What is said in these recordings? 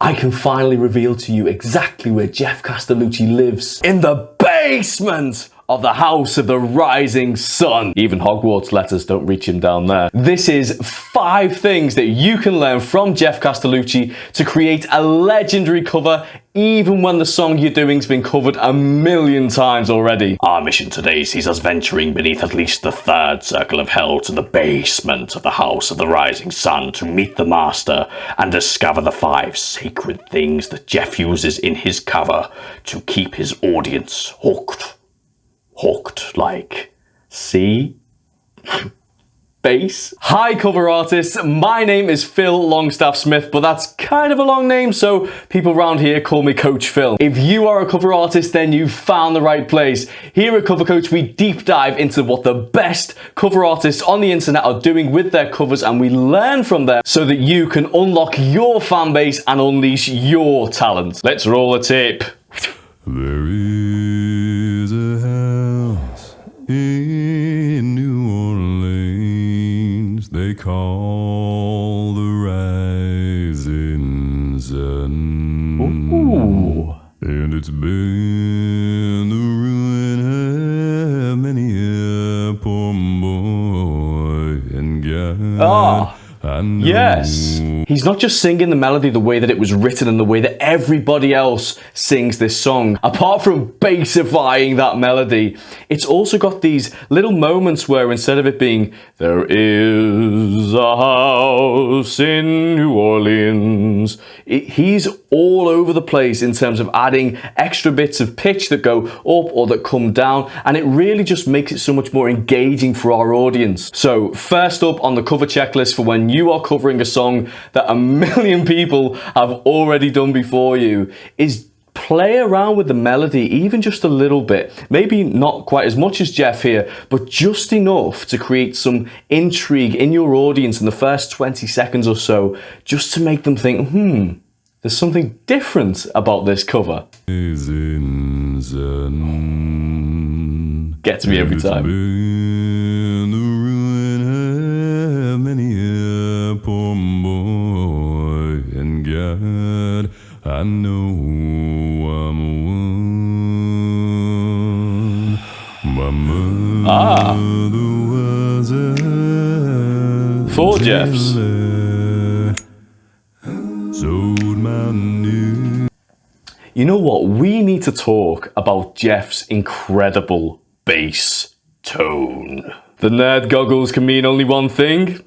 I can finally reveal to you exactly where Geoff Castellucci lives. In the basement of the House of the Rising Sun. Even Hogwarts letters don't reach him down there. This is 5 things that you can learn from Geoff Castellucci to create a legendary cover even when the song you're doing's been covered a million times already. Our mission today sees us venturing beneath at least the 3rd circle of hell to the basement of the House of the Rising Sun to meet the Master and discover the 5 sacred things that Geoff uses in his cover to keep his audience hooked. Hooked, like, see? Bass. Hi cover artists, my name is Phil Longstaff Smith, but that's kind of a long name, so people around here call me Coach Phil. If you are a cover artist, then you've found the right place. Here at Cover Coach, we deep dive into what the best cover artists on the internet are doing with their covers, and we learn from them so that you can unlock your fan base and unleash your talent. Let's roll the tape. There is a house in New Orleans they call the Rising Sun. Ooh. And it's been the ruin of many a poor boy and God. I know. Yes. He's not just singing the melody the way that it was written and the way that everybody else sings this song. Apart from bassifying that melody, it's also got these little moments where instead of it being, there is a house in New Orleans, he's all over the place in terms of adding extra bits of pitch that go up or that come down, and it really just makes it so much more engaging for our audience. So first up on the cover checklist for when you are covering a song that a million people have already done before you is play around with the melody even just a little bit. Maybe not quite as much as Geoff here, but just enough to create some intrigue in your audience in the first 20 seconds or so, just to make them think, there's something different about this cover. Gets me every time. Poor boy and God, I know I'm one. My mother was a 4 Geoffs. Sold my new. You know what? We need to talk about Geoff's incredible bass tone. The nerd goggles can mean only one thing.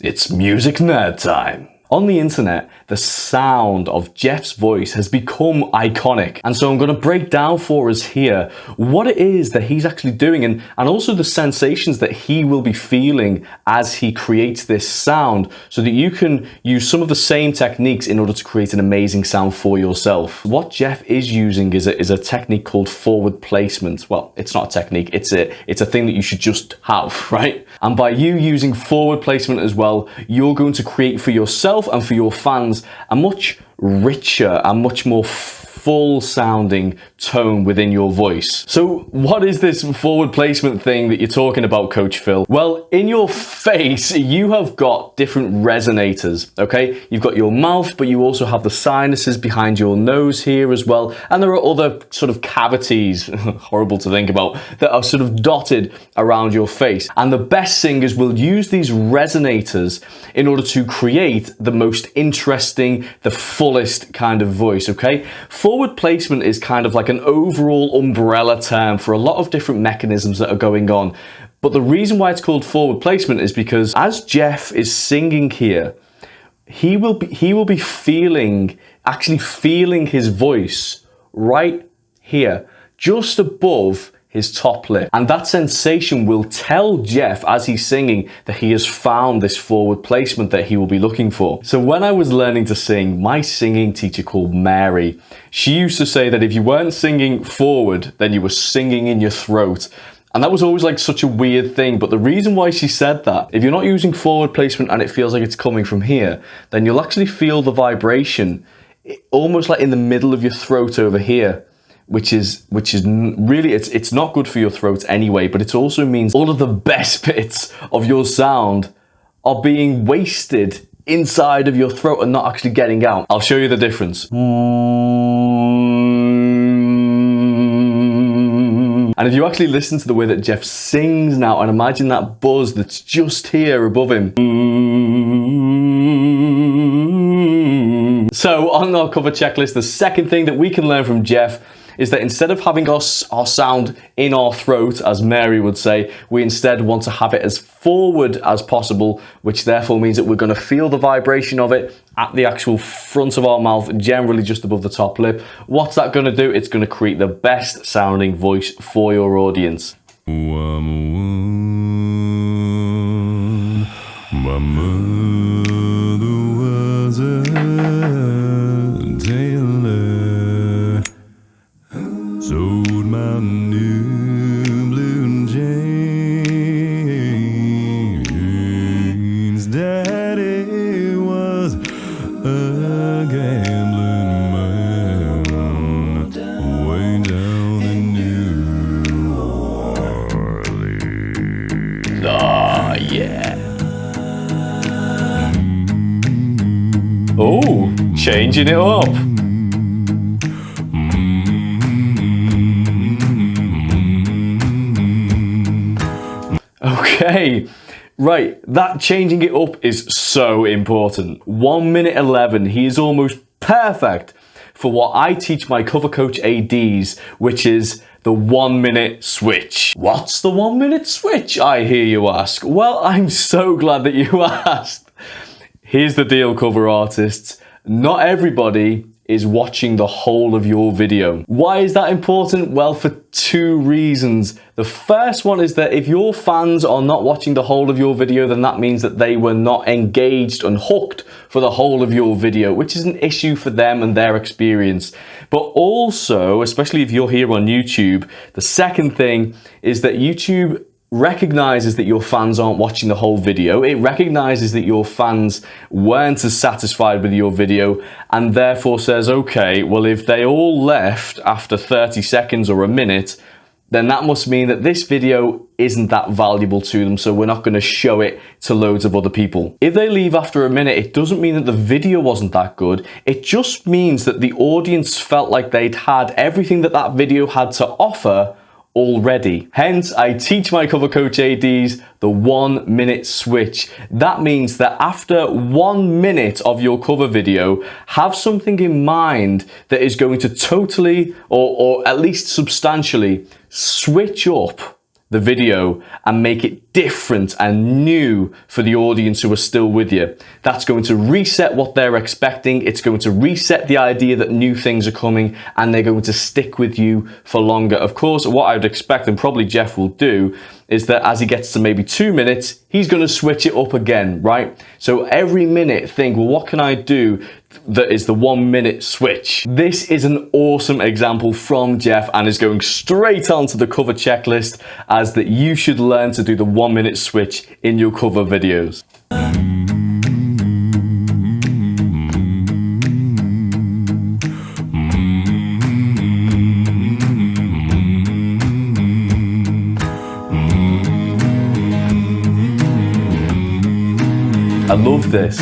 It's music nerd time. On the internet, the sound of Geoff's voice has become iconic. And so I'm going to break down for us here what it is that he's actually doing and also the sensations that he will be feeling as he creates this sound so that you can use some of the same techniques in order to create an amazing sound for yourself. What Geoff is using is a technique called forward placement. Well, it's not a technique, it's a thing that you should just have, right? And by you using forward placement as well, you're going to create for yourself and for your fans a much richer and much more full sounding tone within your voice. So what is this forward placement thing that you're talking about, Coach Phil? Well, in your face, you have got different resonators, okay? You've got your mouth, but you also have the sinuses behind your nose here as well. And there are other sort of cavities, horrible to think about, that are sort of dotted around your face. And the best singers will use these resonators in order to create the most interesting, the fullest kind of voice, okay? Forward placement is kind of like an overall umbrella term for a lot of different mechanisms that are going on. But the reason why it's called forward placement is because as Geoff is singing here, he will be actually feeling his voice right here, just above his top lip. And that sensation will tell Geoff as he's singing that he has found this forward placement that he will be looking for. So when I was learning to sing, my singing teacher called Mary, she used to say that if you weren't singing forward, then you were singing in your throat. And that was always like such a weird thing. But the reason why she said that, if you're not using forward placement and it feels like it's coming from here, then you'll actually feel the vibration almost like in the middle of your throat over here. Which is really, it's not good for your throat anyway, but it also means all of the best bits of your sound are being wasted inside of your throat and not actually getting out. I'll show you the difference. And if you actually listen to the way that Geoff sings now and imagine that buzz that's just here above him. So on our cover checklist, the second thing that we can learn from Geoff is that instead of having our sound in our throat, as Mary would say, we instead want to have it as forward as possible, which therefore means that we're going to feel the vibration of it at the actual front of our mouth, generally just above the top lip. What's that going to do? It's going to create the best sounding voice for your audience. My mother was a tailor, sewed my new blue jeans. Daddy was a gambling man way down in New Orleans. Ah, yeah. Oh, changing it up. Okay, right, that changing it up is so important. 1 minute 11, he is almost perfect for what I teach my cover coach ADs, which is the 1 minute switch. What's the 1 minute switch, I hear you ask? Well, I'm so glad that you asked. Here's the deal, cover artists. Not everybody is watching the whole of your video. Why is that important? Well, for two reasons. The first one is that if your fans are not watching the whole of your video, then that means that they were not engaged and hooked for the whole of your video, which is an issue for them and their experience. But also, especially if you're here on YouTube, the second thing is that YouTube recognizes that your fans aren't watching the whole video. It recognizes that your fans weren't as satisfied with your video and therefore says, okay, well, if they all left after 30 seconds or a minute, then that must mean that this video isn't that valuable to them, so we're not going to show it to loads of other people. If they leave after a minute, it doesn't mean that the video wasn't that good. It just means that the audience felt like they'd had everything that that video had to offer already. Hence, I teach my cover coach ADs the 1 minute switch. That means that after 1 minute of your cover video, have something in mind that is going to totally, or at least substantially, switch up the video and make it different and new for the audience who are still with you. That's going to reset what they're expecting. It's going to reset the idea that new things are coming and they're going to stick with you for longer. Of course, what I would expect, and probably Geoff will do, is that as he gets to maybe 2 minutes, he's going to switch it up again, right? So every minute think, well, what can I do that is the 1 minute switch? This is an awesome example from Geoff and is going straight onto the cover checklist as that you should learn to do the 1 minute switch in your cover videos. I love this.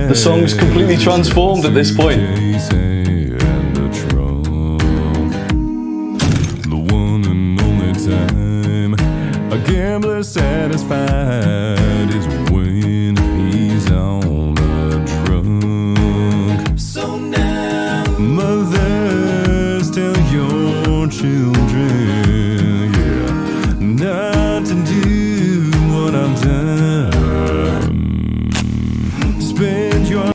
The song's completely transformed at this point. The one and only time a gambler satisfied is when he's on a drunk. So now, mothers, tell your children, yeah, not to do what I've done. Spend your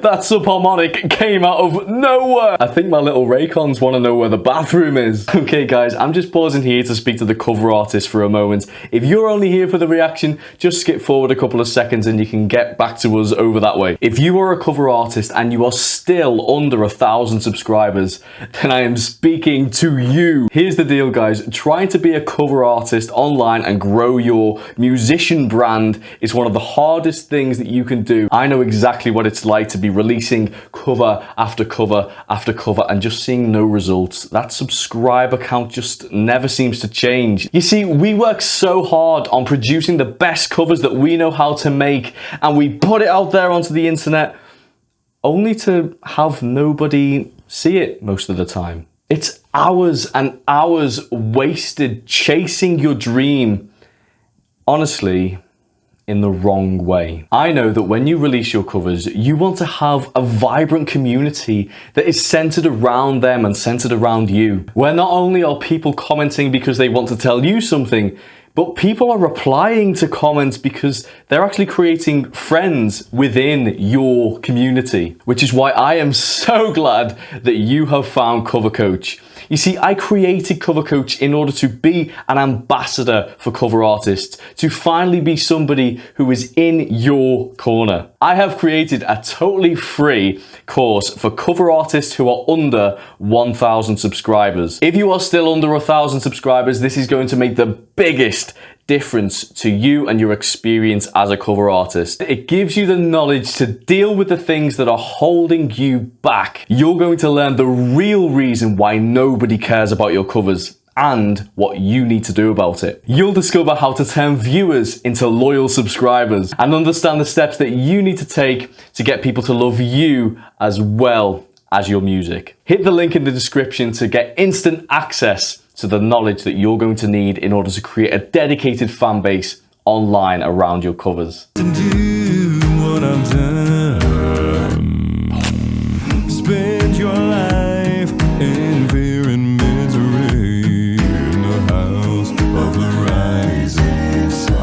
That subharmonic came out of nowhere. I think my little Raycons want to know where the bathroom is. Okay guys, I'm just pausing here to speak to the cover artist for a moment. If you're only here for the reaction, just skip forward a couple of seconds and you can get back to us over that way. If you are a cover artist and you are still under 1,000 subscribers, then I am speaking to you. Here's the deal guys, trying to be a cover artist online and grow your musician brand is one of the hardest things that you can do. I know exactly what it's like to be releasing cover after cover after cover and just seeing no results. That subscriber count just never seems to change. You see, we work so hard on producing the best covers that we know how to make, and we put it out there onto the internet only to have nobody see it most of the time. It's hours and hours wasted chasing your dream, honestly, in the wrong way. I know that when you release your covers, you want to have a vibrant community that is centered around them and centered around you, where not only are people commenting because they want to tell you something, but people are replying to comments because they're actually creating friends within your community, which is why I am so glad that you have found Cover Coach. You see, I created Cover Coach in order to be an ambassador for cover artists, to finally be somebody who is in your corner. I have created a totally free course for cover artists who are under 1,000 subscribers. If you are still under 1,000 subscribers, this is going to make the biggest difference to you and your experience as a cover artist. It gives you the knowledge to deal with the things that are holding you back. You're going to learn the real reason why nobody cares about your covers and what you need to do about it. You'll discover how to turn viewers into loyal subscribers and understand the steps that you need to take to get people to love you as well as your music. Hit the link in the description to get instant access to the knowledge that you're going to need in order to create a dedicated fan base online around your covers. To do what I've done. Spend your life in fear and misery in the house of the rising sun.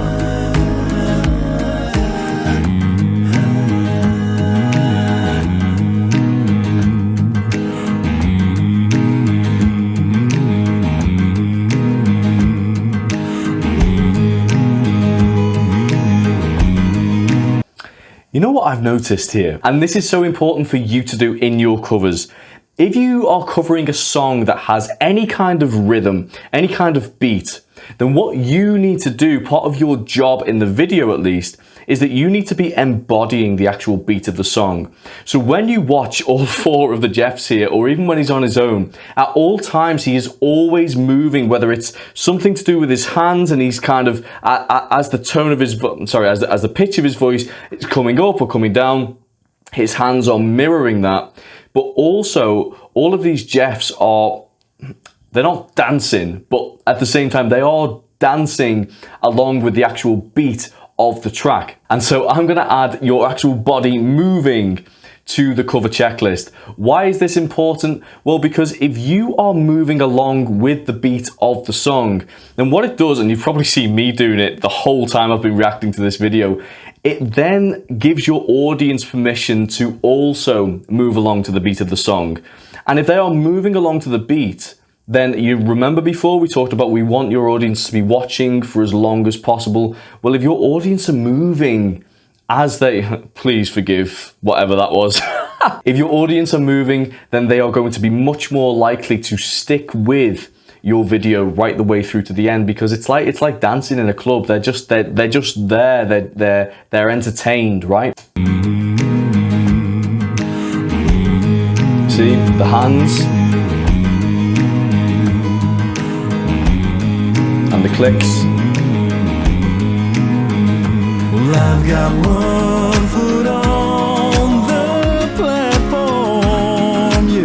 You know what I've noticed here, and this is so important for you to do in your covers. If you are covering a song that has any kind of rhythm, any kind of beat, then what you need to do, part of your job in the video at least, is that you need to be embodying the actual beat of the song. So when you watch all four of the Geoffs here, or even when he's on his own, at all times he is always moving, whether it's something to do with his hands and he's kind of, as the tone of his, as the pitch of his voice is coming up or coming down, his hands are mirroring that. But also, all of these Geoffs they're not dancing, but at the same time, they are dancing along with the actual beat of the track. And so I'm gonna add your actual body moving to the cover checklist. Why is this important? Well, because if you are moving along with the beat of the song, then what it does, and you've probably seen me doing it the whole time I've been reacting to this video, it then gives your audience permission to also move along to the beat of the song. And if they are moving along to the beat, then you remember before we talked about we want your audience to be watching for as long as possible. Well, if your audience are moving as they, please forgive whatever that was. If your audience are moving, then they are going to be much more likely to stick with your video right the way through to the end, because it's like dancing in a club. They're just there. They're entertained, right? See the hands and the clicks. Well, I've got one foot on the platform, yeah.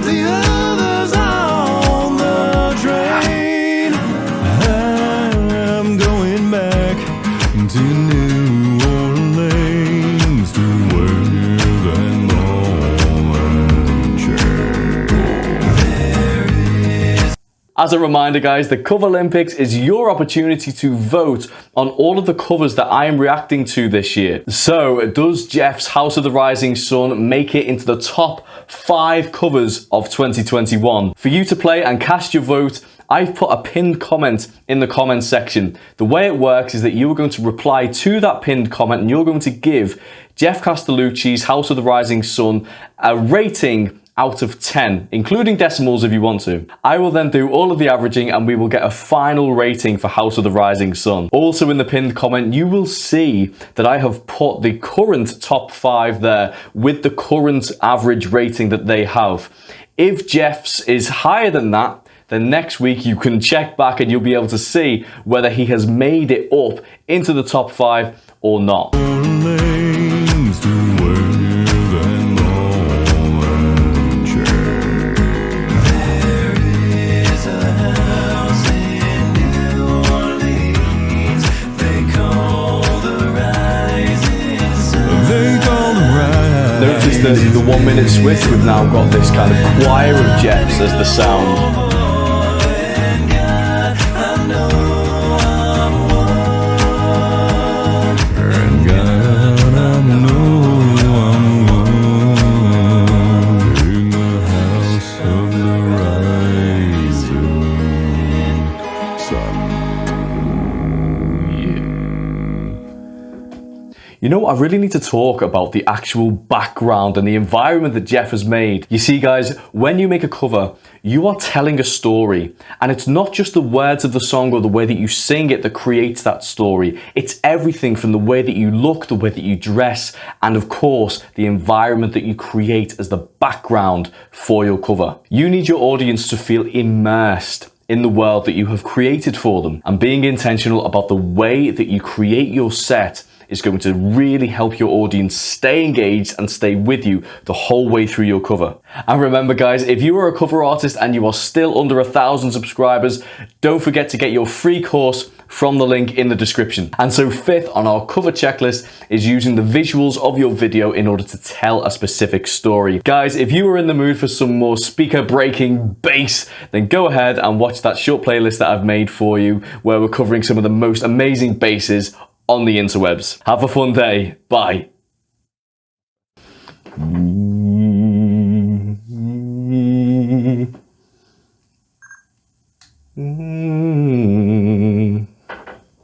The other's on the train. I'm going back to New Orleans to wear that moment chain. As a reminder, guys, the Cover Olympics is your opportunity to vote on all of the covers that I am reacting to this year. So, does Geoff's House of the Rising Sun make it into the top 5 covers of 2021? For you to play and cast your vote, I've put a pinned comment in the comments section. The way it works is that you are going to reply to that pinned comment and you're going to give Geoff Castellucci's House of the Rising Sun a rating out of 10, including decimals if you want to. I will then do all of the averaging and we will get a final rating for House of the Rising Sun. Also in the pinned comment, you will see that I have put the current top 5 there with the current average rating that they have. If Geoff's is higher than that, then next week you can check back and you'll be able to see whether he has made it up into the top 5 or not. Notice the 1 minute switch, we've now got this kind of choir of Geoff's as the sound. You know, I really need to talk about the actual background and the environment that Geoff has made. You see, guys, when you make a cover, you are telling a story. And it's not just the words of the song or the way that you sing it that creates that story. It's everything from the way that you look, the way that you dress, and of course, the environment that you create as the background for your cover. You need your audience to feel immersed in the world that you have created for them. And being intentional about the way that you create your set is going to really help your audience stay engaged and stay with you the whole way through your cover. And remember, guys, if you are a cover artist and you are still under 1,000 subscribers, don't forget to get your free course from the link in the description. And so 5th on our cover checklist is using the visuals of your video in order to tell a specific story. Guys, if you are in the mood for some more speaker breaking bass, then go ahead and watch that short playlist that I've made for you where we're covering some of the most amazing basses on the interwebs. Have a fun day. Bye.